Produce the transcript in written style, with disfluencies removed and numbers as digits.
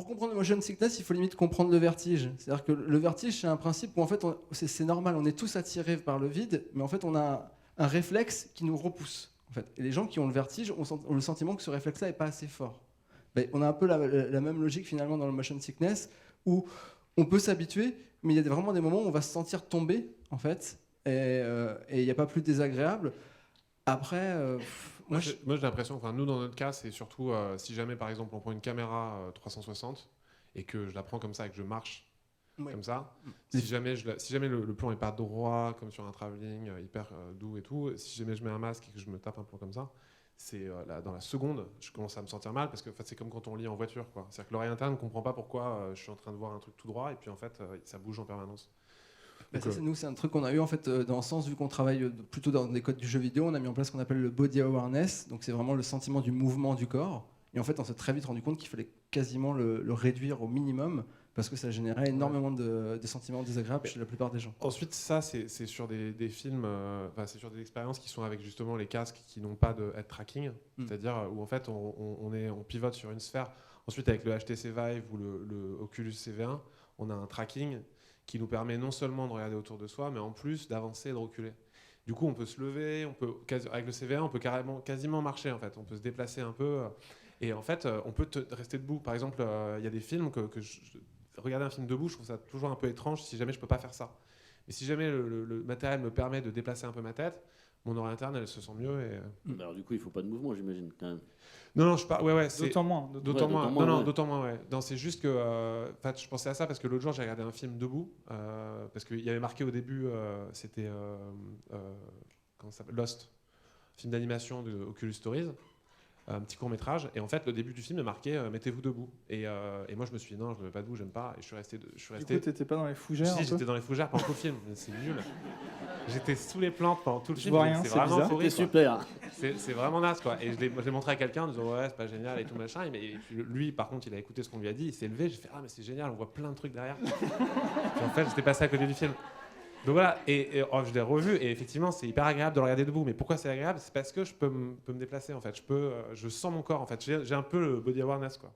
pour comprendre le motion sickness, il faut limite comprendre le vertige. C'est-à-dire que le vertige, c'est un principe où en fait, c'est normal, on est tous attirés par le vide, mais en fait, on a un réflexe qui nous repousse. En fait. Et les gens qui ont le vertige ont le sentiment que ce réflexe-là n'est pas assez fort. Ben, on a un peu la même logique finalement dans le motion sickness, où on peut s'habituer, mais il y a vraiment des moments où on va se sentir tomber, en fait, et il n'y a pas plus désagréable. Après, moi j'ai l'impression, enfin nous dans notre cas, c'est surtout si jamais par exemple on prend une caméra 360 et que je la prends comme ça et que je marche comme ça, si jamais le plan est pas droit comme sur un travelling hyper doux et tout, si jamais je mets un masque et que je me tape un plan comme ça, c'est dans la seconde, je commence à me sentir mal parce que c'est comme quand on lit en voiture, quoi. C'est-à-dire que l'oreille interne ne comprend pas pourquoi je suis en train de voir un truc tout droit et puis en fait ça bouge en permanence. Ça, nous, c'est un truc qu'on a eu en fait dans le sens, vu qu'on travaille plutôt dans des codes du jeu vidéo, on a mis en place ce qu'on appelle le body awareness, donc c'est vraiment le sentiment du mouvement du corps. Et en fait, on s'est très vite rendu compte qu'il fallait quasiment le réduire au minimum parce que ça générait énormément de sentiments désagréables chez la plupart des gens. Ensuite, ça, c'est sur des films, c'est sur des expériences qui sont avec justement les casques qui n'ont pas de head tracking, c'est-à-dire où en fait on pivote sur une sphère. Ensuite, avec le HTC Vive ou le Oculus CV1, on a un tracking qui nous permet non seulement de regarder autour de soi, mais en plus d'avancer et de reculer. Du coup, on peut se lever, avec le CV1, on peut quasiment marcher en fait, on peut se déplacer un peu, et en fait, on peut rester debout. Par exemple, il y a des films regarder un film debout, je trouve ça toujours un peu étrange si jamais je peux pas faire ça. Mais si jamais le matériel me permet de déplacer un peu ma tête, mon oreille interne, elle se sent mieux. Alors du coup, il faut pas de mouvement, j'imagine, quand même. Non, je parle. Ouais, d'autant moins. D'autant moins. D'autant moins, ouais. Non, c'est juste que. Je pensais à ça parce que l'autre jour, j'ai regardé un film debout. Parce qu'il y avait marqué au début, c'était. Comment ça s'appelle ? Lost. Film d'animation de Oculus Stories. Un petit court-métrage. Et en fait, le début du film est marqué mettez-vous debout. Et moi, je me suis dit non, je ne me mets pas debout, j'aime pas. Et je suis resté. Du coup, t'étais pas dans les fougères ? Si, j'étais dans les fougères pendant tout le film. C'est nul. J'étais sous les plantes pendant tout le film. Vois rien, c'est vraiment bizarre. C'était super. C'est vraiment naze, quoi. Et je l'ai montré à quelqu'un en disant ouais, c'est pas génial et tout machin. Et puis, lui, par contre, il a écouté ce qu'on lui a dit, il s'est levé. J'ai fait ah, mais c'est génial, on voit plein de trucs derrière. Puis en fait, j'étais passé à côté du film. Donc voilà, et je l'ai revu, et effectivement, c'est hyper agréable de le regarder debout. Mais pourquoi c'est agréable ? C'est parce que je peux me déplacer, en fait. Je sens mon corps, en fait. J'ai un peu le body awareness, quoi.